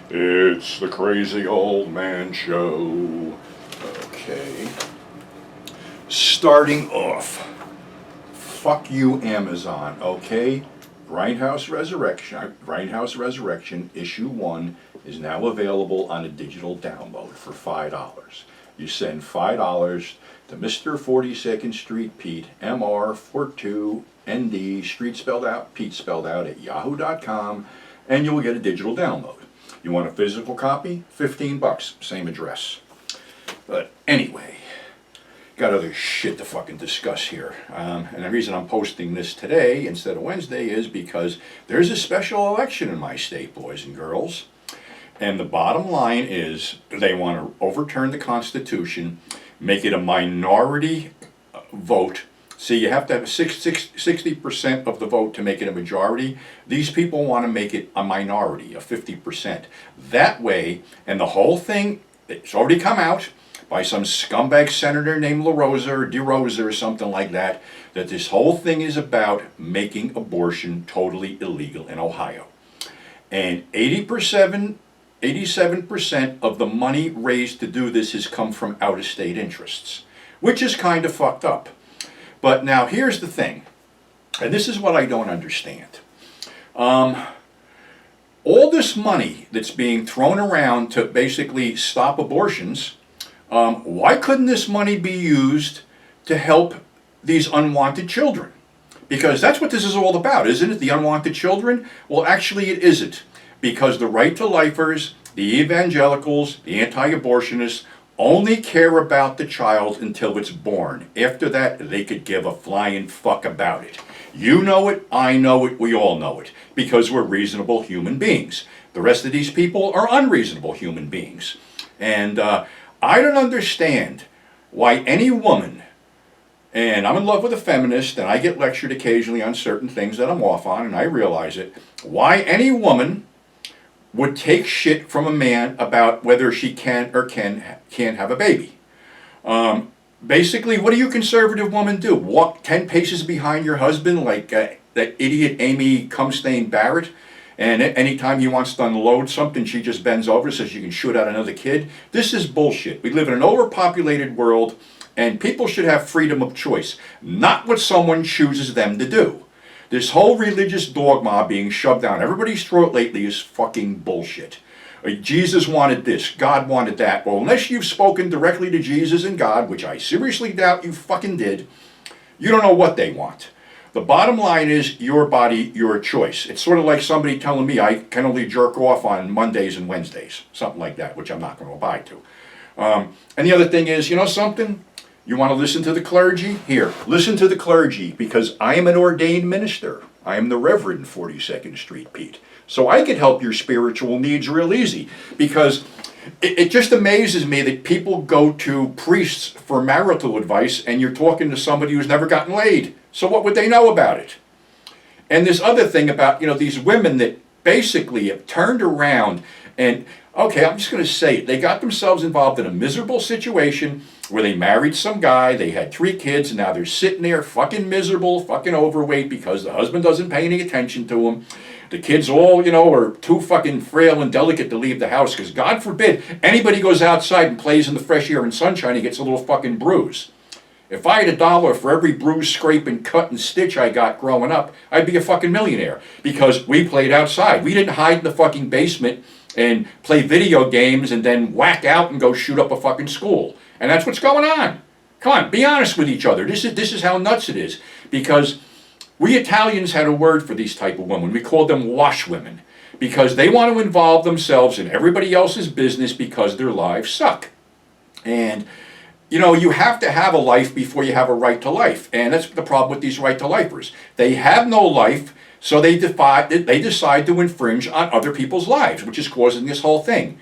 It's the Crazy Old Man Show. Okay. Starting off, fuck you, Amazon, okay? Grindhouse Resurrection, issue 1 is now available on a digital download for $5. You send $5 to Mr. 42nd Street Pete, MR42ND, Street spelled out, Pete spelled out, at yahoo.com, and you will get a digital download. You want a physical copy? $15, same address. But anyway, got other shit to fucking discuss here. And the reason I'm posting this today instead of Wednesday is because there's a special election in my state, boys and girls. And the bottom line is they want to overturn the Constitution, make it a minority vote. See, you have to have 60% of the vote to make it a majority. These people want to make it a minority, a 50%. That way, and the whole thing, it's already come out by some scumbag senator named LaRosa or DeRosa or something like that, that this whole thing is about making abortion totally illegal in Ohio. And 87% of the money raised to do this has come from out-of-state interests, which is kind of fucked up. But now here's the thing, and this is what I don't understand. All this money that's being thrown around to basically stop abortions, why couldn't this money be used to help these unwanted children? Because that's what this is all about, isn't it? The unwanted children? Well, actually it isn't. Because the right-to-lifers, the evangelicals, the anti-abortionists, only care about the child until it's born. After that, they could give a flying fuck about it. You know it, I know it, we all know it, because we're reasonable human beings. The rest of these people are unreasonable human beings. And I don't understand why any woman, and I'm in love with a feminist, and I get lectured occasionally on certain things that I'm off on, and I realize it, why any woman would take shit from a man about whether she can or can't have a baby. Basically, what do you conservative women do? Walk 10 paces behind your husband like that idiot Amy Cumstain Barrett, and anytime he wants to unload something, she just bends over so she can shoot out another kid? This is bullshit. We live in an overpopulated world, and people should have freedom of choice, not what someone chooses them to do. This whole religious dogma being shoved down everybody's throat lately is fucking bullshit. Jesus wanted this, God wanted that. Well, unless you've spoken directly to Jesus and God, which I seriously doubt you fucking did, you don't know what they want. The bottom line is your body, your choice. It's sort of like somebody telling me I can only jerk off on Mondays and Wednesdays, something like that, which I'm not going to abide to. And the other thing is, you know something? You want to listen to the clergy? Here, listen to the clergy, because I am an ordained minister. I am the Reverend 42nd Street Pete. So I can help your spiritual needs real easy, because it just amazes me that people go to priests for marital advice, and you're talking to somebody who's never gotten laid. So what would they know about it? And this other thing about, these women that basically have turned around and, okay, I'm just going to say it. They got themselves involved in a miserable situation where they married some guy, they had 3 kids, and now they're sitting there fucking miserable, fucking overweight because the husband doesn't pay any attention to them. The kids all, are too fucking frail and delicate to leave the house because God forbid anybody goes outside and plays in the fresh air and sunshine and gets a little fucking bruise. If I had $1 for every bruise, scrape, and cut and stitch I got growing up, I'd be a fucking millionaire because we played outside. We didn't hide in the fucking basement and play video games and then whack out and go shoot up a fucking school. And that's what's going on. Come on, be honest with each other. This is how nuts it is. Because we Italians had a word for these type of women. We called them washwomen. Because they want to involve themselves in everybody else's business because their lives suck. And, you have to have a life before you have a right to life. And that's the problem with these right to lifers. They have no life, so they decide to infringe on other people's lives, which is causing this whole thing.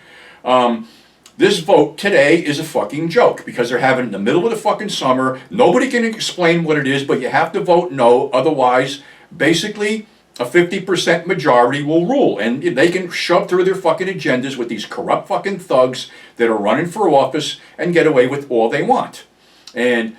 This vote today is a fucking joke because they're having it in the middle of the fucking summer. Nobody can explain what it is, but you have to vote no. Otherwise, basically, a 50% majority will rule. And they can shove through their fucking agendas with these corrupt fucking thugs that are running for office and get away with all they want. And,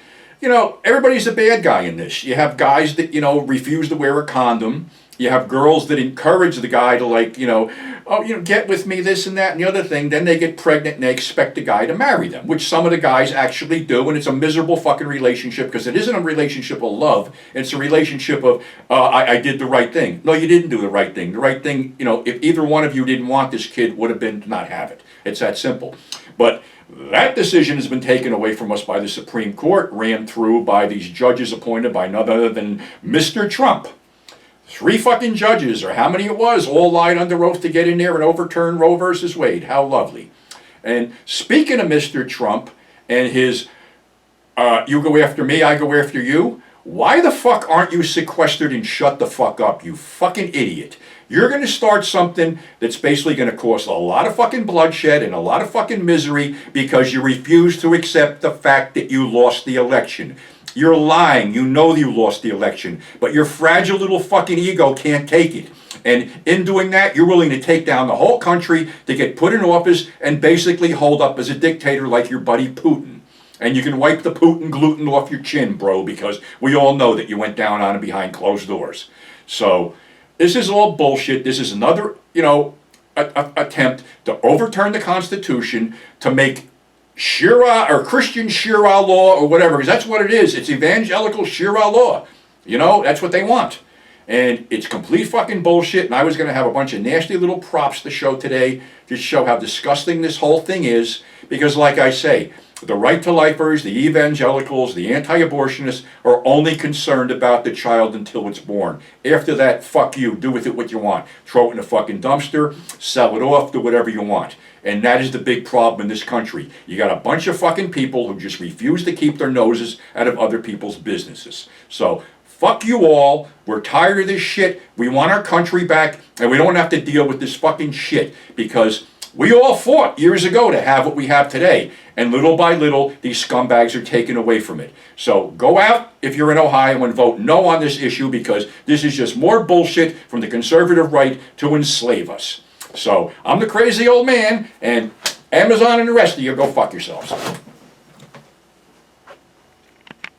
everybody's a bad guy in this. You have guys that, refuse to wear a condom. You have girls that encourage the guy to, like, oh, get with me, this and that and the other thing. Then they get pregnant and they expect the guy to marry them, which some of the guys actually do, and it's a miserable fucking relationship because it isn't a relationship of love. It's a relationship of, I did the right thing. No, you didn't do the right thing. The right thing, if either one of you didn't want this kid, would have been to not have it. It's that simple. But that decision has been taken away from us by the Supreme Court, ran through by these judges appointed by none other than Mr. Trump. 3 fucking judges, or how many it was, all lied under oath to get in there and overturn Roe versus Wade. How lovely. And speaking of Mr. Trump and his, you go after me, I go after you, why the fuck aren't you sequestered and shut the fuck up, you fucking idiot? You're going to start something that's basically going to cause a lot of fucking bloodshed and a lot of fucking misery because you refuse to accept the fact that you lost the election. You're lying. You know you lost the election, but your fragile little fucking ego can't take it. And in doing that, you're willing to take down the whole country to get put in office and basically hold up as a dictator like your buddy Putin. And you can wipe the Putin gluten off your chin, bro, because we all know that you went down on it behind closed doors. So this is all bullshit. This is another, attempt to overturn the Constitution to make Shira or Christian Shira law or whatever, because that's what it is. It's evangelical Shira law. That's what they want. And it's complete fucking bullshit. And I was going to have a bunch of nasty little props to show today to show how disgusting this whole thing is. Because like I say, the right-to-lifers, the evangelicals, the anti-abortionists are only concerned about the child until it's born. After that, fuck you. Do with it what you want. Throw it in a fucking dumpster, sell it off, do whatever you want. And that is the big problem in this country. You got a bunch of fucking people who just refuse to keep their noses out of other people's businesses. So, fuck you all. We're tired of this shit. We want our country back, and we don't have to deal with this fucking shit because we all fought years ago to have what we have today. And little by little, these scumbags are taken away from it. So go out, if you're in Ohio, and vote no on this issue because this is just more bullshit from the conservative right to enslave us. So I'm the crazy old man, and Amazon and the rest of you go fuck yourselves.